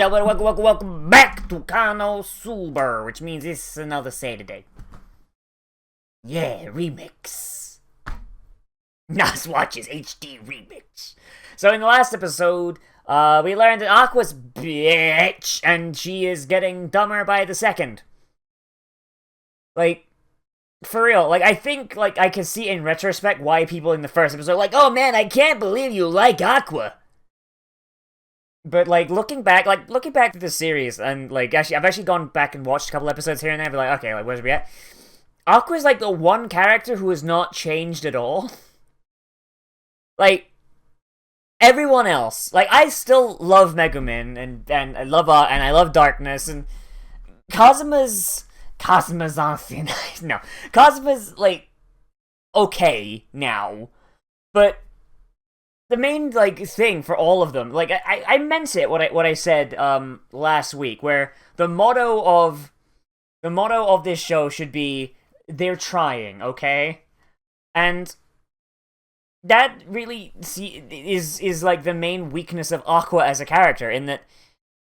gentlemen, welcome back to Konosuba, which means it's another Saturday. Yeah, remix. Nozz watches HD remix. So in the last episode, we learned that Aqua's bitch, and she is getting dumber by the second. Like, for real, like, I think, like, I can see in retrospect why people in the first episode are like, oh man, I can't believe you like Aqua. But, like, looking back to the series, and, like, I've actually gone back and watched a couple episodes here and there, and be like, okay, like, where's we at? Aqua's, like, the one character who has not changed at all. Like, everyone else, like, I still love Megumin, and I love Darkness, and Kazuma's on thin ice. No, Kazuma's, like, okay now, but the main, like, thing for all of them, like, I meant it, what I said, last week, where the motto of this show should be, they're trying, okay? And that really is like, the main weakness of Aqua as a character, in that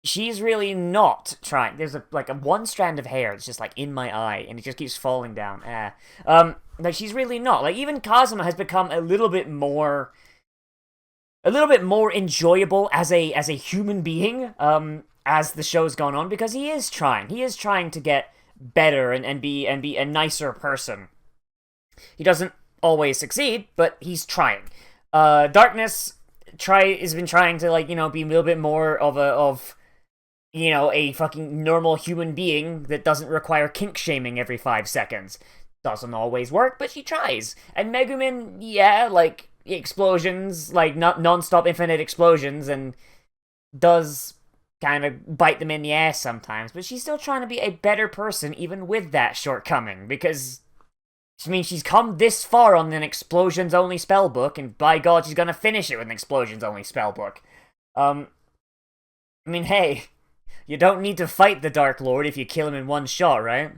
she's really not trying. There's a one strand of hair that's just, like, in my eye, and it just keeps falling down. Like, she's really not. Like, even Kazuma has become a little bit more enjoyable as a human being, as the show's gone on, because he is trying to get better and be a nicer person. He doesn't always succeed, but he's trying. Darkness has been trying to, like, you know, be a little bit more of a fucking normal human being that doesn't require kink shaming every 5 seconds. Doesn't always work, but she tries. And Megumin, yeah, like, explosions, like, non-stop infinite explosions, and does kind of bite them in the ass sometimes, but she's still trying to be a better person even with that shortcoming, because, I mean, she's come this far on an explosions-only spellbook, and by God, she's gonna finish it with an explosions-only spellbook. I mean, hey, you don't need to fight the Dark Lord if you kill him in one shot, right?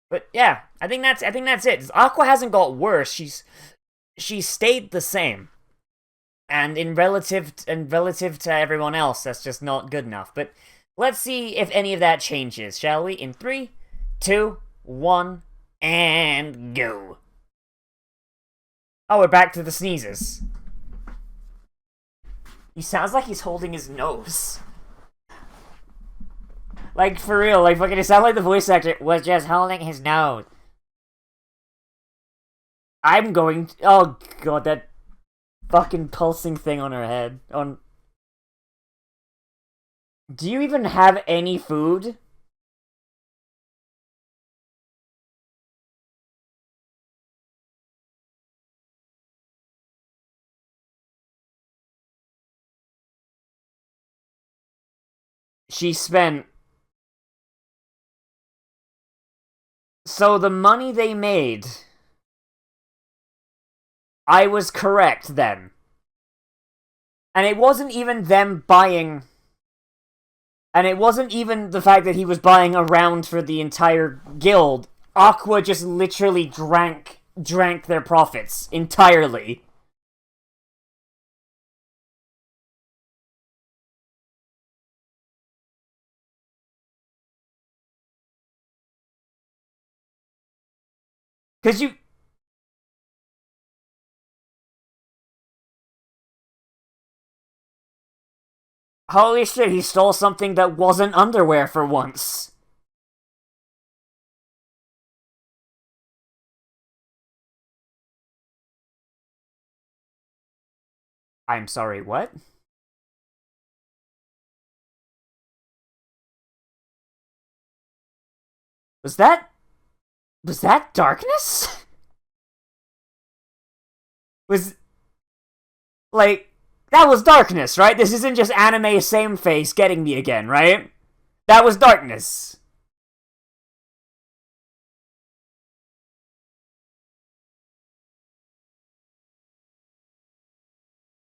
But yeah, I think that's it. Aqua hasn't got worse, she's stayed the same. And in relative to everyone else, that's just not good enough. But let's see if any of that changes, shall we? In 3, 2, 1, and go. Oh, we're back to the sneezes. He sounds like he's holding his nose. Like, for real, like, fucking, it sounds like the voice actor was just holding his nose. Oh God, that fucking pulsing thing on her head. Do you even have any food? She spent... So the money they made... I was correct then. And it wasn't even them buying... And it wasn't even the fact that he was buying a round for the entire guild. Aqua just literally drank their profits entirely. Cause you... Holy shit, he stole something that wasn't underwear for once. I'm sorry, what? Was that darkness? Like... That was Darkness, right? This isn't just anime same face getting me again, right? That was Darkness.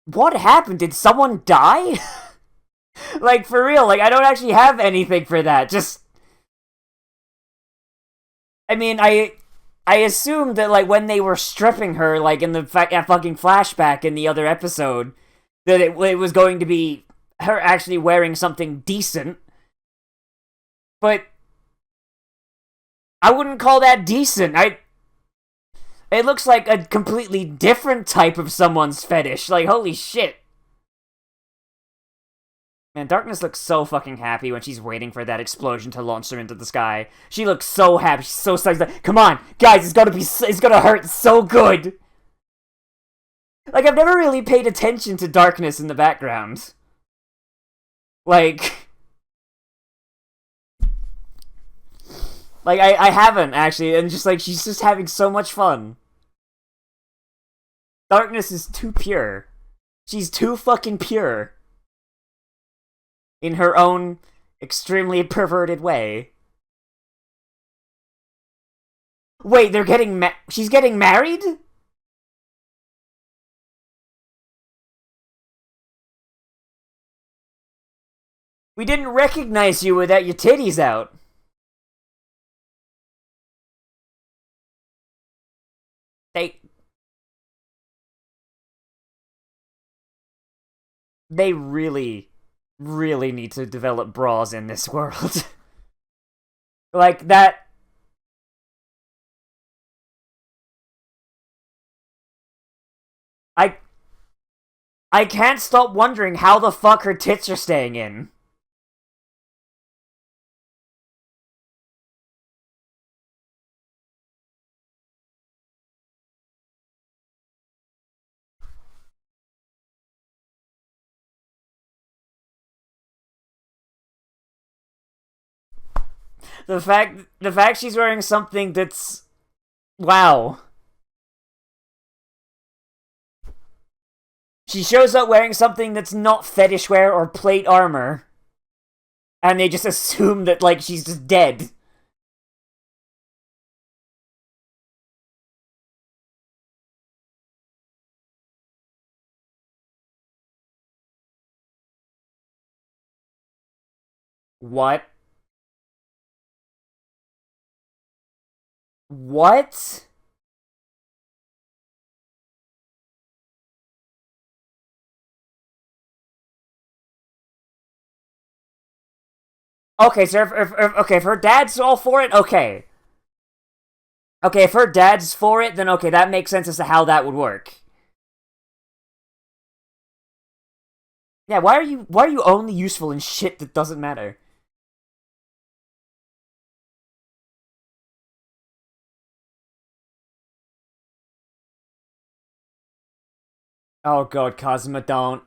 What happened? Did someone die? Like, for real, like, I don't actually have anything for that. Just... I mean, I assumed that, like, when they were stripping her, like, in the fucking flashback in the other episode, that it was going to be her actually wearing something decent, but I wouldn't call that decent. It looks like a completely different type of someone's fetish. Like, holy shit. Man, Darkness looks so fucking happy when she's waiting for that explosion to launch her into the sky. She looks so happy. She's so psyched. Like, come on, guys, it's gonna hurt so good. Like, I've never really paid attention to Darkness in the background. Like, I haven't, actually, and just, like, she's just having so much fun. Darkness is too pure. She's too fucking pure. In her own extremely perverted way. Wait, they're getting she's getting married? We didn't recognize you without your titties out. They really, really need to develop bras in this world. Like, that... I can't stop wondering how the fuck her tits are staying in. The fact she's wearing something that's... Wow. She shows up wearing something that's not fetish wear or plate armor. And they just assume that, like, she's just dead. What? What? Okay, so if her dad's all for it, okay. Okay, if her dad's for it, then okay, that makes sense as to how that would work. Yeah, why are you only useful in shit that doesn't matter? Oh god, Kazuma, don't.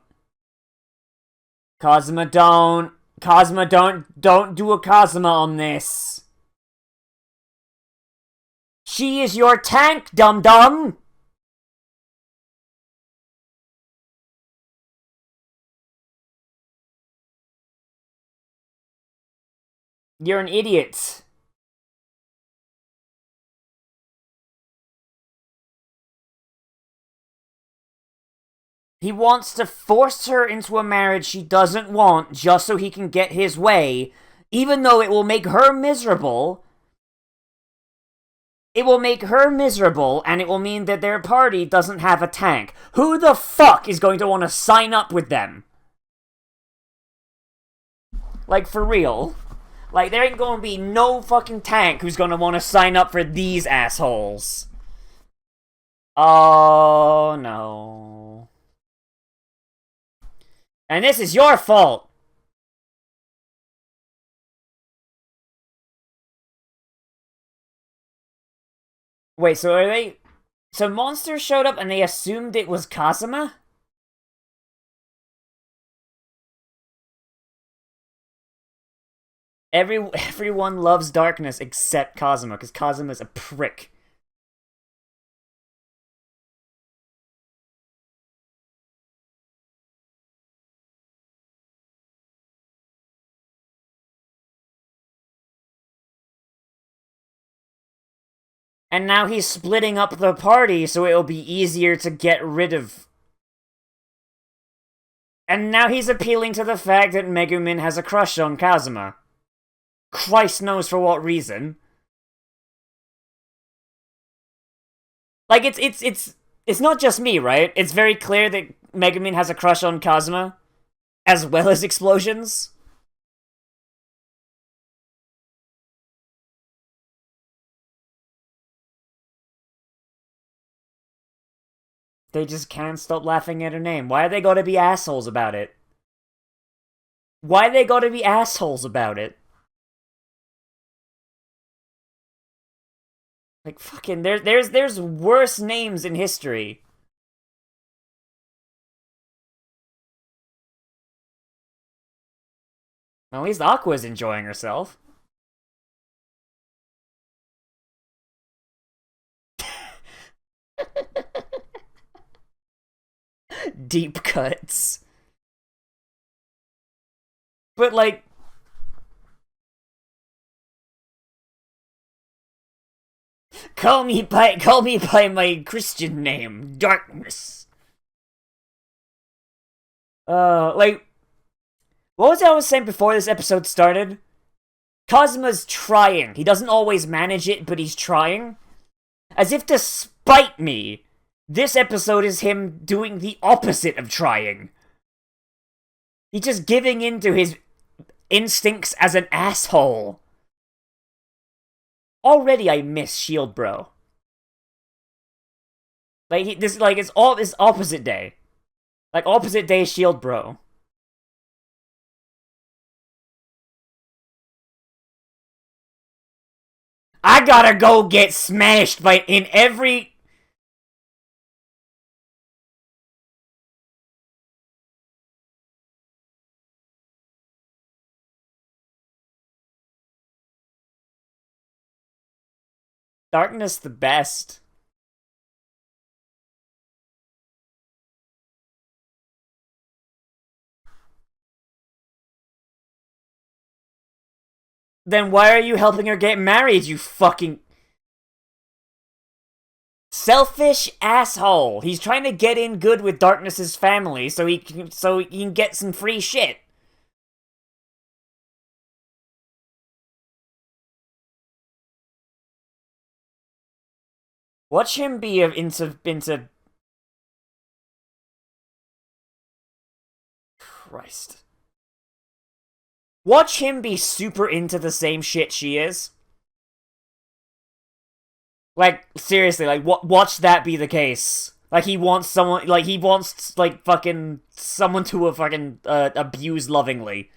Kazuma, don't. Kazuma, don't do a Kazuma on this. She is your tank, dum-dum! You're an idiot. He wants to force her into a marriage she doesn't want just so he can get his way, even though it will make her miserable. It will make her miserable, and it will mean that their party doesn't have a tank. Who the fuck is going to want to sign up with them? Like, for real. Like, there ain't gonna be no fucking tank who's gonna want to sign up for these assholes. Oh, no. And this is your fault! Wait, so are they... So monsters showed up and they assumed it was Kazuma? Everyone loves darkness except Kazuma, because Kazuma's a prick. And now he's splitting up the party so it'll be easier to get rid of... And now he's appealing to the fact that Megumin has a crush on Kazuma. Christ knows for what reason. Like, it's not just me, right? It's very clear that Megumin has a crush on Kazuma. as well as explosions. They just can't stop laughing at her name. Why are they gotta be assholes about it? Why they gotta be assholes about it? Like, fucking, there's worse names in history. At least Aqua's enjoying herself. Deep cuts. But, like... Call me by my Christian name, Darkness. Like... What was I saying before this episode started? Kazuma's trying. He doesn't always manage it, but he's trying. As if to spite me, this episode is him doing the opposite of trying. He's just giving in to his instincts as an asshole. Already I miss Shield Bro. Like, it's opposite day. Like, opposite day Shield Bro. I gotta go get smashed in every... Darkness the best. Then why are you helping her get married, you fucking... Selfish asshole. He's trying to get in good with Darkness's family so he can get some free shit. Watch him be into... Christ. Watch him be super into the same shit she is. Like, seriously, like, watch that be the case. Like, he wants someone, like, fucking, someone to fucking, abuse lovingly.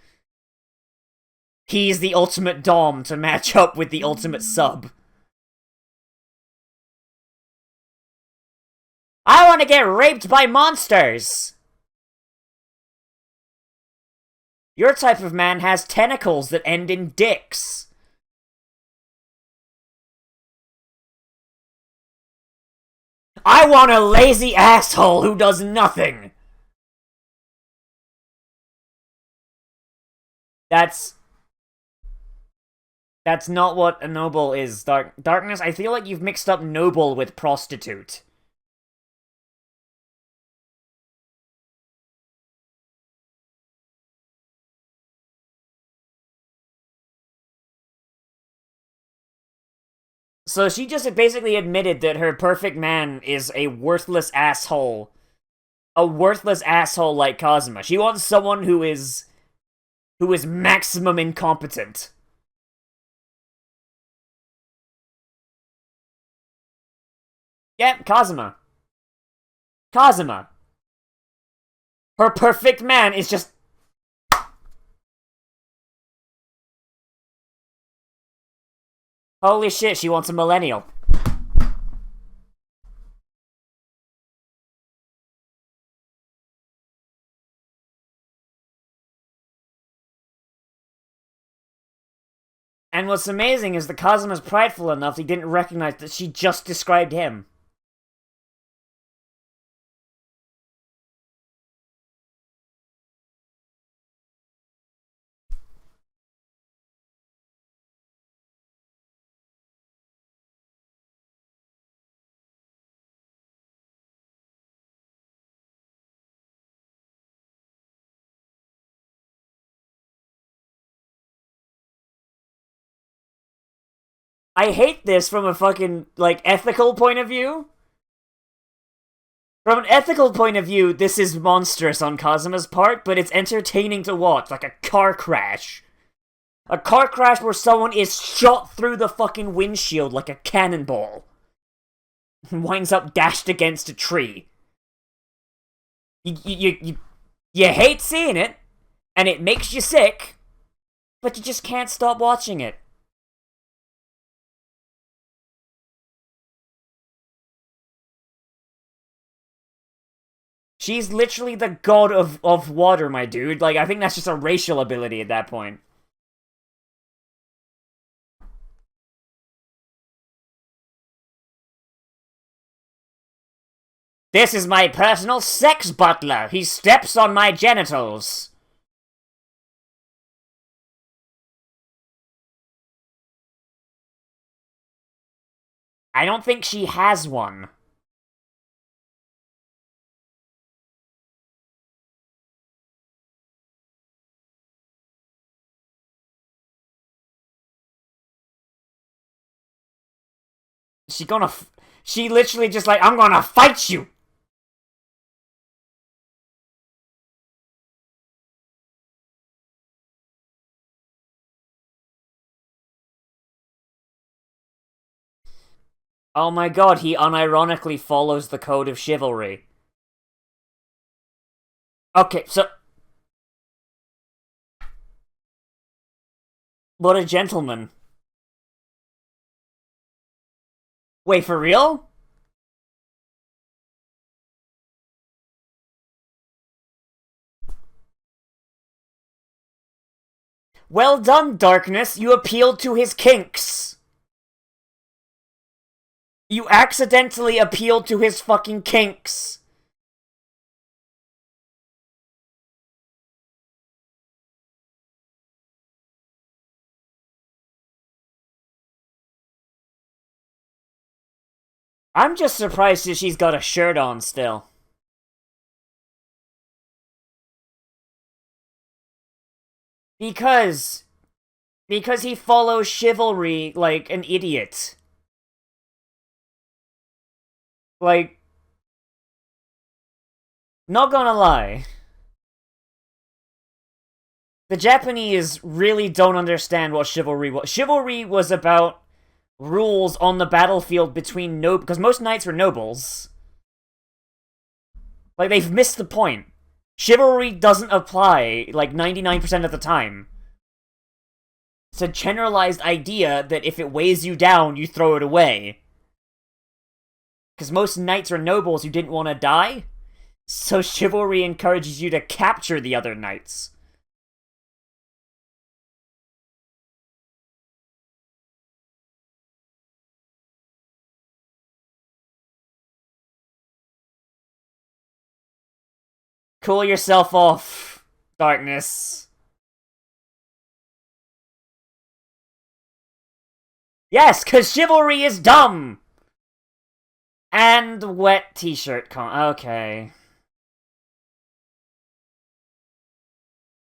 He's the ultimate dom to match up with the ultimate sub. I want to get raped by monsters! Your type of man has tentacles that end in dicks. I want a lazy asshole who does nothing! That's not what a noble is, Darkness. I feel like you've mixed up noble with prostitute. So she just basically admitted that her perfect man is a worthless asshole. A worthless asshole like Kazuma. She wants someone who is maximum incompetent. Yep, Kazuma. Kazuma. Her perfect man is just... Holy shit, she wants a millennial. And what's amazing is that Kazuma's prideful enough he didn't recognize that she just described him. I hate this from a fucking, like, ethical point of view. From an ethical point of view, this is monstrous on Kazuma's part, but it's entertaining to watch, like a car crash. A car crash where someone is shot through the fucking windshield like a cannonball. And winds up dashed against a tree. You hate seeing it, and it makes you sick, but you just can't stop watching it. She's literally the god of water, my dude. Like, I think that's just a racial ability at that point. This is my personal sex butler. He steps on my genitals. I don't think she has one. She literally just like, I'm gonna fight you! Oh my god, he unironically follows the code of chivalry. Okay, so... What a gentleman. Wait, for real? Well done, Darkness. You appealed to his kinks. You accidentally appealed to his fucking kinks. I'm just surprised that she's got a shirt on still. Because he follows chivalry like an idiot. Like, not gonna lie. The Japanese really don't understand what chivalry was. Chivalry was about rules on the battlefield between because most knights were nobles. Like, they've missed the point. Chivalry doesn't apply, like, 99% of the time. It's a generalized idea that if it weighs you down, you throw it away. Because most knights are nobles who didn't want to die, so chivalry encourages you to capture the other knights. Cool yourself off, Darkness. Yes, because chivalry is dumb! And wet t-shirt okay.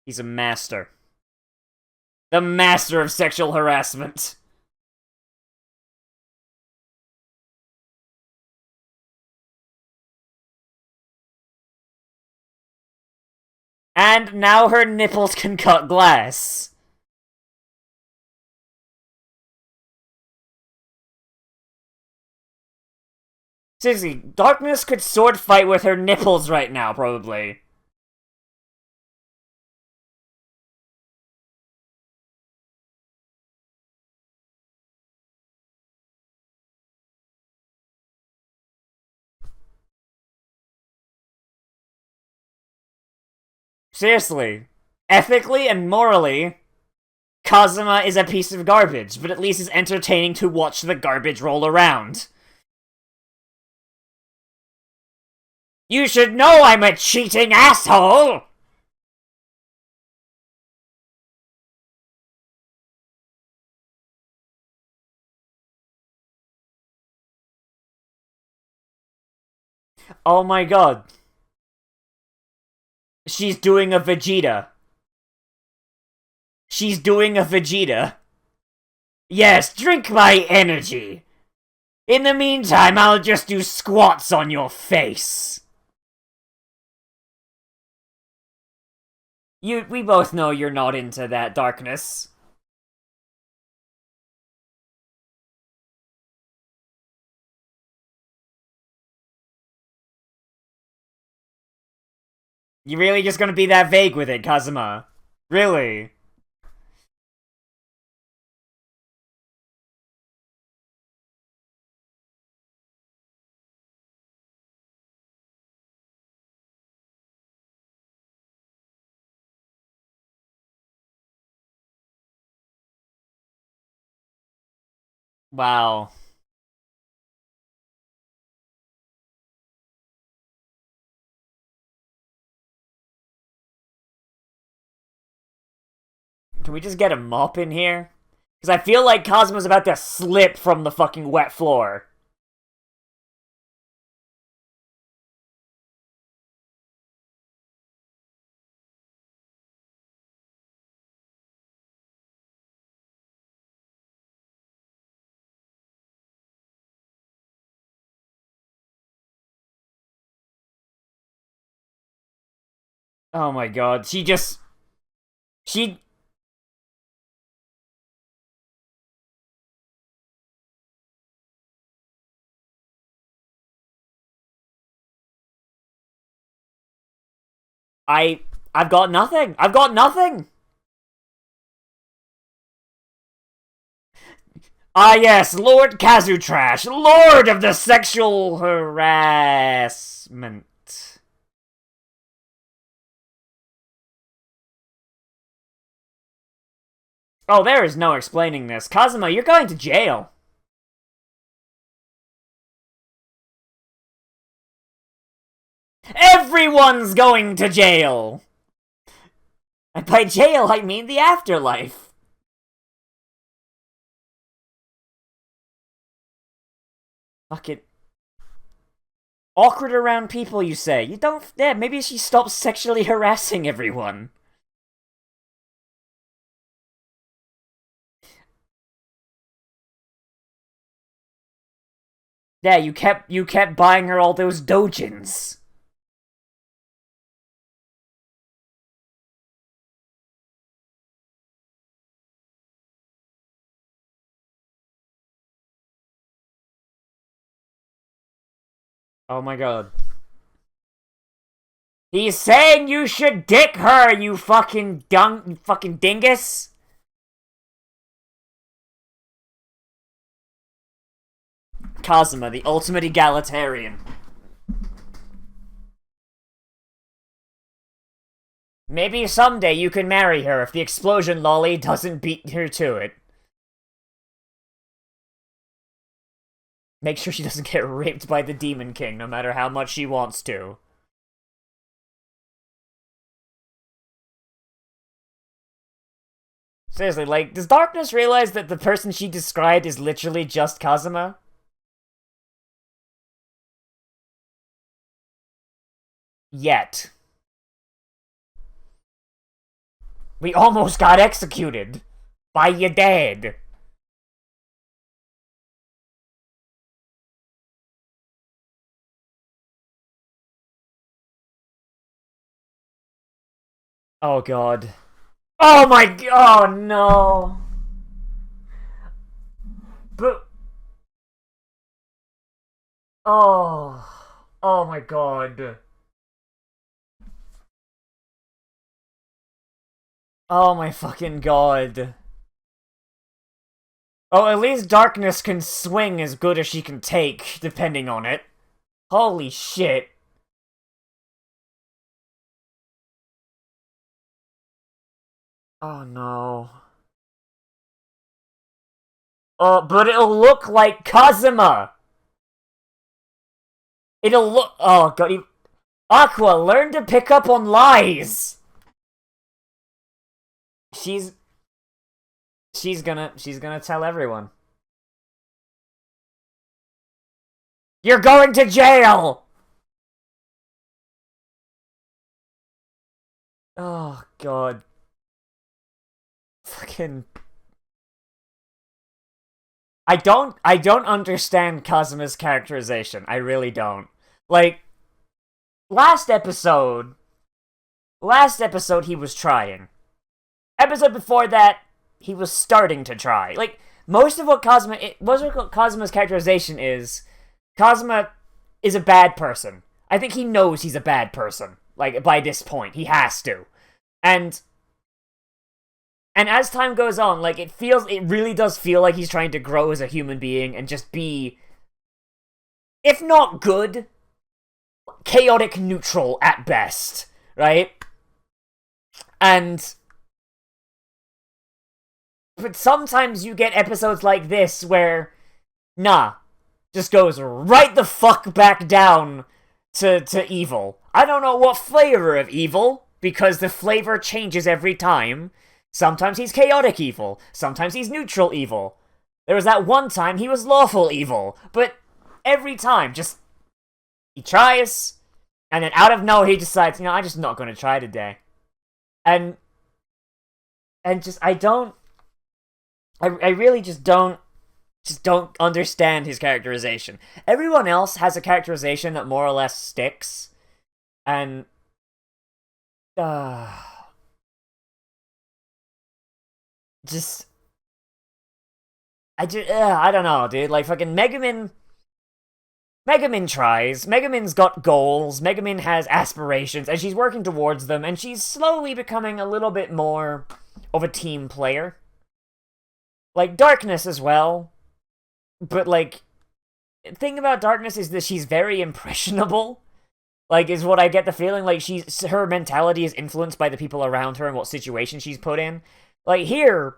He's a master. The master of sexual harassment. And now her nipples can cut glass. Seriously, Darkness could sword fight with her nipples right now, probably. Seriously. Ethically and morally, Kazuma is a piece of garbage, but at least it's entertaining to watch the garbage roll around. You should know I'm a cheating asshole! Oh my god. She's doing a Vegeta. She's doing a Vegeta. Yes, drink my energy. In the meantime, I'll just do squats on your face. We both know you're not into that darkness. You really just gonna be that vague with it, Kazuma? Really? Wow. Can we just get a mop in here? Because I feel like Kazuma's about to slip from the fucking wet floor. Oh my god, She... I've got nothing! I've got nothing! Ah yes, Lord Kazutrash, Lord of the Sexual Harassment. Oh, there is no explaining this. Kazuma, you're going to jail. Everyone's going to jail! And by jail, I mean the afterlife. Fuck it. Awkward around people, you say? You don't... Yeah, maybe she stops sexually harassing everyone. Yeah, you kept buying her all those dojins. Oh my god. He's saying you should dick her, you fucking dingus! Kazuma, the ultimate egalitarian. Maybe someday you can marry her if the explosion lolly doesn't beat her to it. Make sure she doesn't get raped by the Demon King, no matter how much she wants to. Seriously, like, does Darkness realize that the person she described is literally just Kazuma? Yet. We almost got executed. By your dad. Oh god. Oh my god, oh no. But... Oh. Oh my god. Oh my fucking god. Oh, at least Darkness can swing as good as she can take, depending on it. Holy shit. Oh no. Oh, but it'll look like Kazuma! It'll look... Oh god, Aqua, learn to pick up on lies! She's gonna tell everyone. You're going to jail! Oh god. Fucking... I don't understand Kazuma's characterization. I really don't. Like, last episode, Last episode, he was trying. Episode before that, he was starting to try. Like, most of what Kazuma's characterization is, Kazuma is a bad person. I think he knows he's a bad person. Like, by this point. He has to. And as time goes on, like, it really does feel like he's trying to grow as a human being and just be, if not good, chaotic neutral at best, right? But sometimes you get episodes like this where, just goes right the fuck back down to evil. I don't know what flavor of evil, because the flavor changes every time. Sometimes he's chaotic evil, sometimes he's neutral evil. There was that one time he was lawful evil, but every time, he tries, and then out of nowhere he decides, I'm just not gonna try today. And I really just don't understand his characterization. Everyone else has a characterization that more or less sticks, and I don't know, dude. Like, fucking Megumin tries. Megumin's got goals. Megumin has aspirations, and she's working towards them, and she's slowly becoming a little bit more of a team player. Like, Darkness as well. But, like, the thing about Darkness is that she's very impressionable. Like, is what I get the feeling. Like, her mentality is influenced by the people around her and what situation she's put in. Like, here,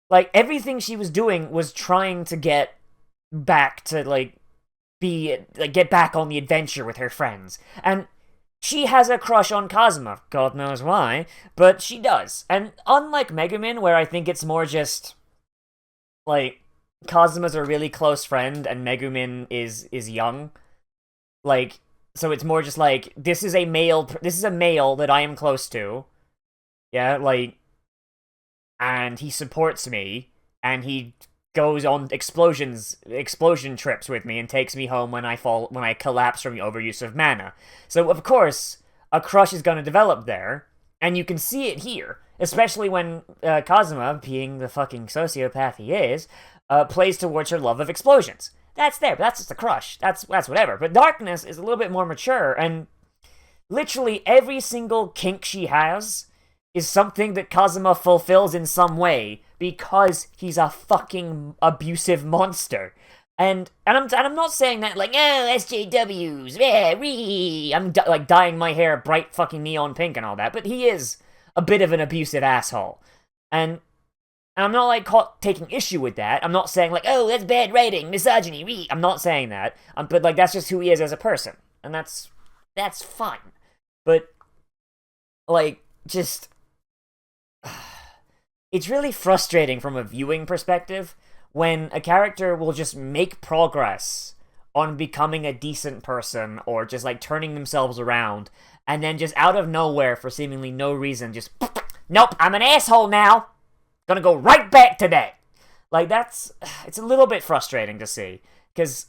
like, everything she was doing was trying to get back to, get back on the adventure with her friends. And she has a crush on Kazuma. God knows why, but she does. And unlike Megumin, where I think it's more just, like, Kazuma's a really close friend and Megumin is young. Like, so it's more just like, this is a male that I am close to. Yeah, like, and he supports me, and he goes on explosion trips with me and takes me home when I collapse from the overuse of mana. So, of course, a crush is going to develop there, and you can see it here, especially when Kazuma, being the fucking sociopath he is, plays towards her love of explosions. That's there, but that's just a crush. That's whatever. But Darkness is a little bit more mature, and literally every single kink she has is something that Kazuma fulfills in some way, because he's a fucking abusive monster. And I'm not saying that like, oh, SJWs, yeah, I'm like dyeing my hair bright fucking neon pink and all that, but he is a bit of an abusive asshole. And I'm not like taking issue with that. I'm not saying like, oh, that's bad writing, misogyny, I'm not saying that. But like, that's just who he is as a person. And that's fine. But like, just it's really frustrating from a viewing perspective when a character will just make progress on becoming a decent person or just like turning themselves around, and then just out of nowhere for seemingly no reason just, nope, I'm an asshole now, gonna go right back to that. Like, it's a little bit frustrating to see, because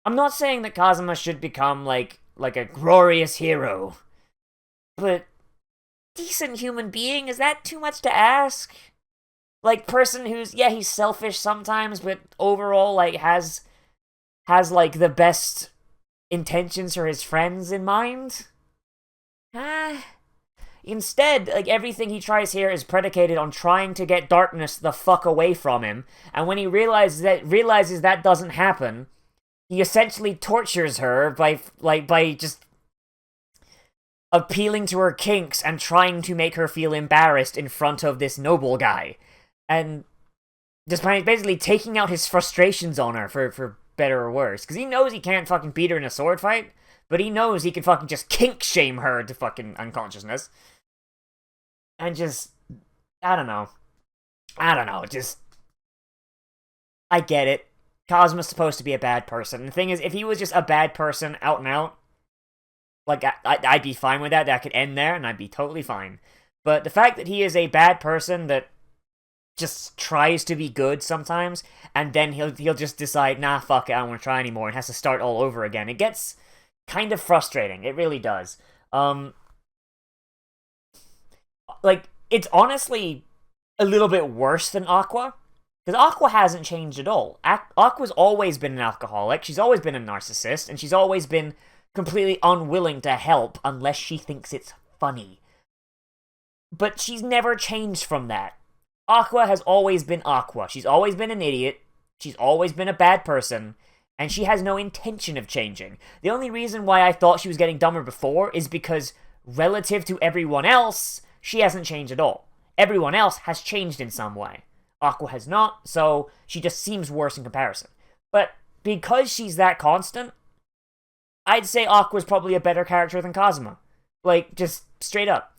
I'm not saying that Kazuma should become like a glorious hero, but decent human being, is that too much to ask? Like, person who's, yeah, he's selfish sometimes, but overall, like, has like, the best intentions for his friends in mind? Instead, like, everything he tries here is predicated on trying to get Darkness the fuck away from him, and when he realizes that doesn't happen, he essentially tortures her by just appealing to her kinks and trying to make her feel embarrassed in front of this noble guy. And just basically taking out his frustrations on her, for better or worse. Because he knows he can't fucking beat her in a sword fight, but he knows he can fucking just kink shame her to fucking unconsciousness. And just, I don't know, just, I get it. Kazuma's supposed to be a bad person. The thing is, if he was just a bad person out and out, like, I'd be fine with that. That could end there, and I'd be totally fine. But the fact that he is a bad person that just tries to be good sometimes, and then he'll just decide, nah, fuck it, I don't want to try anymore, and has to start all over again. It gets kind of frustrating. It really does. it's honestly a little bit worse than Aqua. Because Aqua hasn't changed at all. Aqua's always been an alcoholic, she's always been a narcissist, and she's always been completely unwilling to help unless she thinks it's funny. But she's never changed from that. Aqua has always been Aqua. She's always been an idiot, she's always been a bad person, and she has no intention of changing. The only reason why I thought she was getting dumber before is because, relative to everyone else, she hasn't changed at all. Everyone else has changed in some way. Aqua has not, so she just seems worse in comparison. But because she's that constant, I'd say Aqua's probably a better character than Kazuma. Like, just straight up.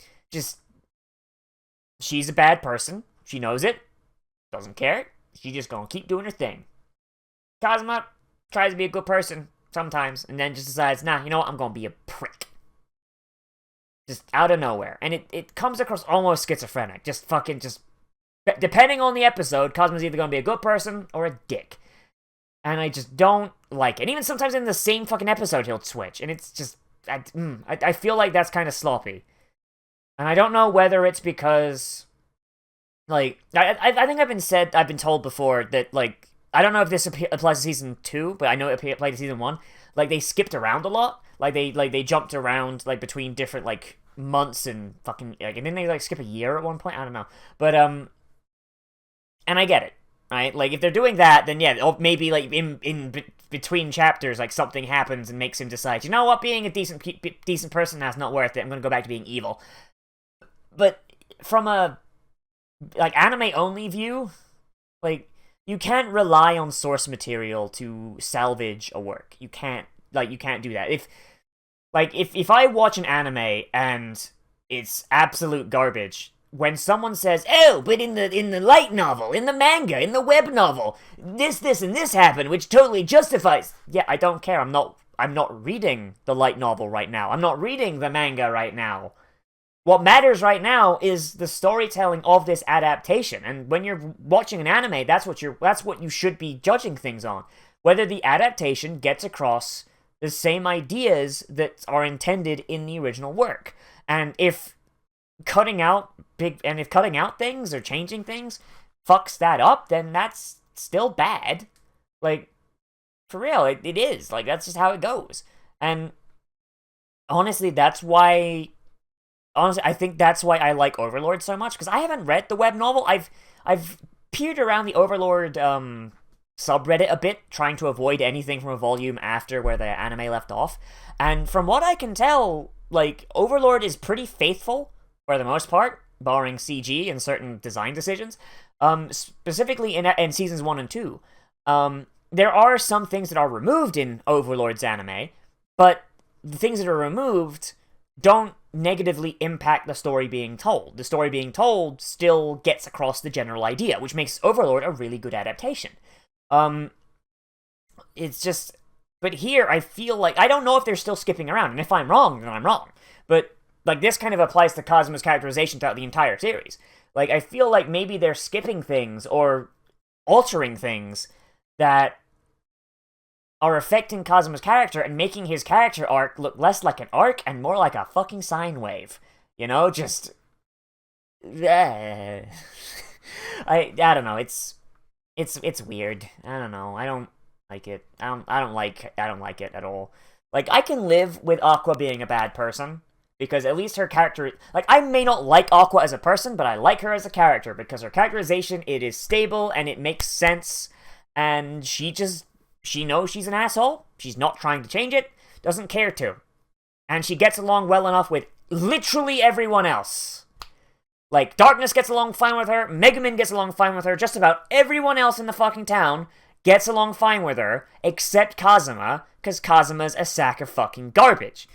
She's a bad person. She knows it. Doesn't care. She's just gonna keep doing her thing. Kazuma tries to be a good person sometimes, and then just decides, nah, you know what, I'm gonna be a prick. Just out of nowhere. And it comes across almost schizophrenic. Depending on the episode, Kazuma's either gonna be a good person or a dick. And I just don't like it. And even sometimes in the same fucking episode, he'll switch. And it's just... I feel like that's kind of sloppy. And I don't know whether it's because... Like, I think I've been told before that, like... I don't know if this applies to Season 2, but I know it applied to Season 1. Like, they skipped around a lot. Like, they jumped around, like, between different, like, months and fucking... Like, and then they, like, skip a year at one point? I don't know. But, and I get it, right? Like, if they're doing that, then yeah, maybe, like, in between chapters, like, something happens and makes him decide, you know what, being a decent person, that's not worth it, I'm gonna go back to being evil. But from a, like, anime-only view, like, you can't rely on source material to salvage a work. You can't do that. If I watch an anime and it's absolute garbage, when someone says, oh, but in the light novel, in the manga, in the web novel, this, and this happened, which totally justifies... Yeah, I don't care. I'm not reading the light novel right now. I'm not reading the manga right now. What matters right now is the storytelling of this adaptation. And when you're watching an anime, that's what you should be judging things on. Whether the adaptation gets across the same ideas that are intended in the original work. And if cutting out things or changing things fucks that up, then that's still bad. Like, for real, it is. Like, that's just how it goes. And honestly, I think that's why I like Overlord so much, because I haven't read the web novel. I've peered around the Overlord subreddit a bit, trying to avoid anything from a volume after where the anime left off. And from what I can tell, like, Overlord is pretty faithful for the most part, barring CG and certain design decisions. Specifically in seasons 1 and 2. There are some things that are removed in Overlord's anime, but the things that are removed don't negatively impact the story being told. The story being told still gets across the general idea, which makes Overlord a really good adaptation. It's just... But here, I feel like... I don't know if they're still skipping around, and if I'm wrong, then I'm wrong. But, like, this kind of applies to Kazuma's characterization throughout the entire series. Like, I feel like maybe they're skipping things, or altering things, that are affecting Kazuma's character and making his character arc look less like an arc and more like a fucking sine wave. You know, just... I don't know, it's weird. I don't know, I don't like it. I don't like it at all. Like, I can live with Aqua being a bad person, because at least her character... Like, I may not like Aqua as a person, but I like her as a character, because her characterization, it is stable, and it makes sense, and she knows she's an asshole, she's not trying to change it, doesn't care to. And she gets along well enough with literally everyone else. Like, Darkness gets along fine with her, Megumin gets along fine with her, just about everyone else in the fucking town gets along fine with her, except Kazuma, because Kazuma's a sack of fucking garbage.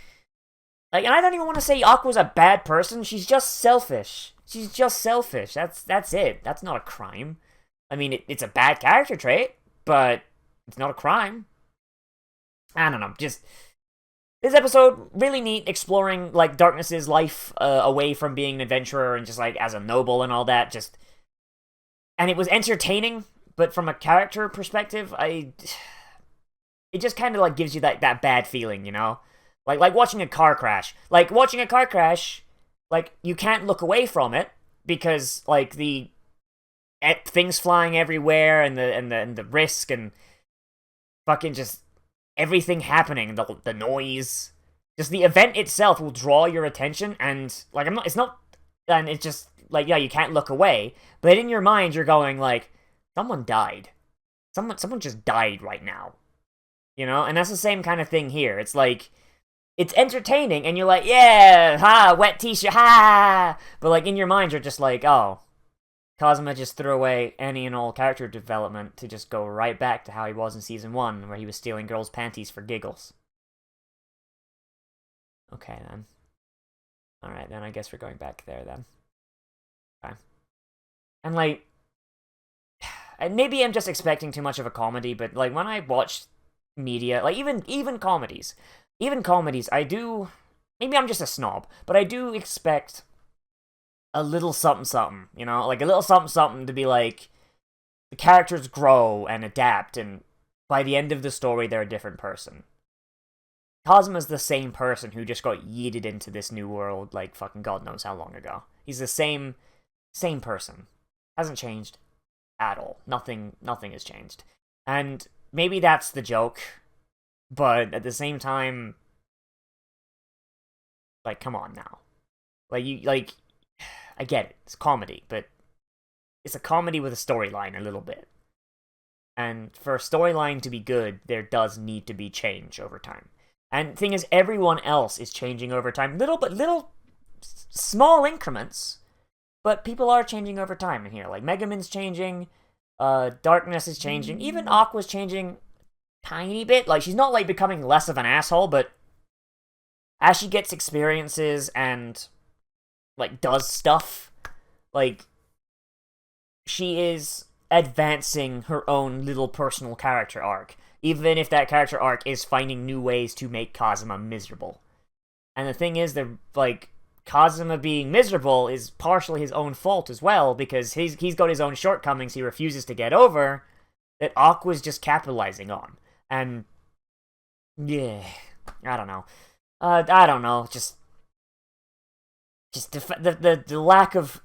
Like, and I don't even want to say Aqua's a bad person, she's just selfish. She's just selfish, that's it. That's not a crime. I mean, it's a bad character trait, but it's not a crime. I don't know, just... This episode, really neat, exploring, like, Darkness's life away from being an adventurer and just, like, as a noble and all that, just... And it was entertaining, but from a character perspective, it just kind of, like, gives you that bad feeling, you know? Like watching a car crash. Like, watching a car crash like, you can't look away from it, because, like, the things flying everywhere, and the risk, and fucking just everything happening, the noise, just the event itself will draw your attention, and, like, and it's just, like, yeah, you can't look away, but in your mind, you're going, like, someone died. Someone just died right now. You know? And that's the same kind of thing here. It's like, it's entertaining, and you're like, yeah, ha, wet t-shirt, ha! But, like, in your mind, you're just like, oh, Kazuma just threw away any and all character development to just go right back to how he was in Season 1, where he was stealing girls' panties for giggles. Okay, then. Alright, then I guess we're going back there, then. Okay. And, like, maybe I'm just expecting too much of a comedy, but, like, when I watch media, like, even comedies, I do, maybe I'm just a snob, but I do expect a little something, you know? Like, a little something to be like, the characters grow and adapt, and by the end of the story, they're a different person. Kazuma's the same person who just got yeeted into this new world, like, fucking God knows how long ago. He's the same person. Hasn't changed at all. Nothing has changed. And maybe that's the joke, but at the same time, like, come on now. Like, I get it, it's comedy, but it's a comedy with a storyline a little bit. And for a storyline to be good, there does need to be change over time. And the thing is, everyone else is changing over time. Little small increments, but people are changing over time in here. Like, Megumin's changing, Darkness is changing, even Aqua's changing tiny bit. Like, she's not, like, becoming less of an asshole, but as she gets experiences and, like, does stuff, like, she is advancing her own little personal character arc, even if that character arc is finding new ways to make Kazuma miserable. And the thing is that, like, Kazuma being miserable is partially his own fault as well, because he's got his own shortcomings he refuses to get over that Aqua's just capitalizing on. And, yeah, I don't know. Just the lack of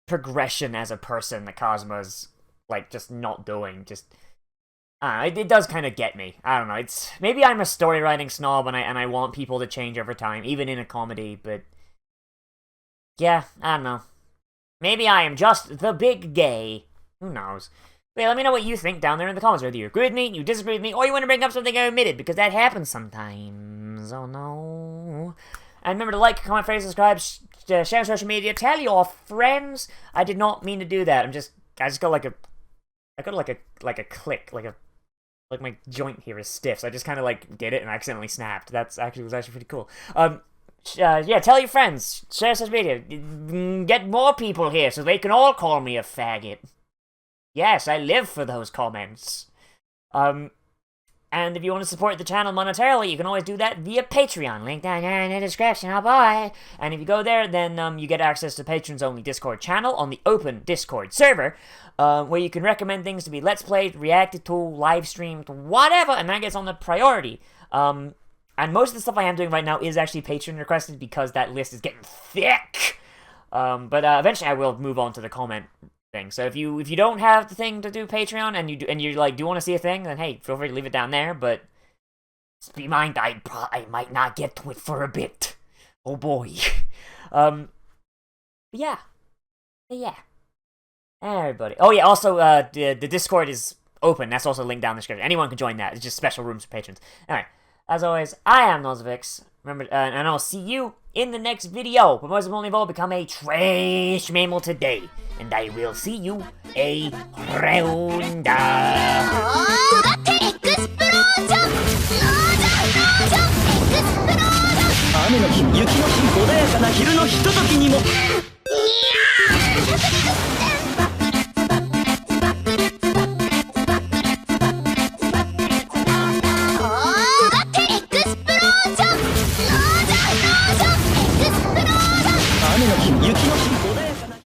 progression as a person that Kazuma's, like, just not doing, just, it does kind of get me. I don't know, it's, maybe I'm a story writing snob and I want people to change over time, even in a comedy, but, yeah, I don't know. Maybe I am just the big gay. Who knows? But let me know what you think down there in the comments, whether you agree with me, you disagree with me, or you want to bring up something I omitted, because that happens sometimes. Oh no. And remember to like, comment, favorite, subscribe, share on social media, tell your friends. I did not mean to do that. I just got like a click, like my joint here is stiff, so I just kind of like did it and accidentally snapped. Was actually pretty cool. Yeah, tell your friends, share social media, get more people here so they can all call me a faggot. Yes, I live for those comments. And if you want to support the channel monetarily, you can always do that via Patreon. Link down here in the description. Oh boy. And if you go there, then you get access to patrons-only Discord channel on the open Discord server, where you can recommend things to be Let's Played, reacted to, live streamed, whatever, and that gets on the priority. And most of the stuff I am doing right now is actually Patreon requested because that list is getting thick. But eventually I will move on to the comment thing. So if you don't have the thing to do Patreon and you like do want to see a thing, then hey, feel free to leave it down there. But just be mind, I might not get to it for a bit. Oh boy. Yeah. Everybody. Oh yeah. Also, the Discord is open. That's also linked down in the description. Anyone can join that. It's just special rooms for patrons. All right. As always, I am Nozz. Remember, and I'll see you in the next video. But most importantly of all, become a trash mammal today. And I will see you around. 雨の日、雪の日、穏やかな昼のひとときにも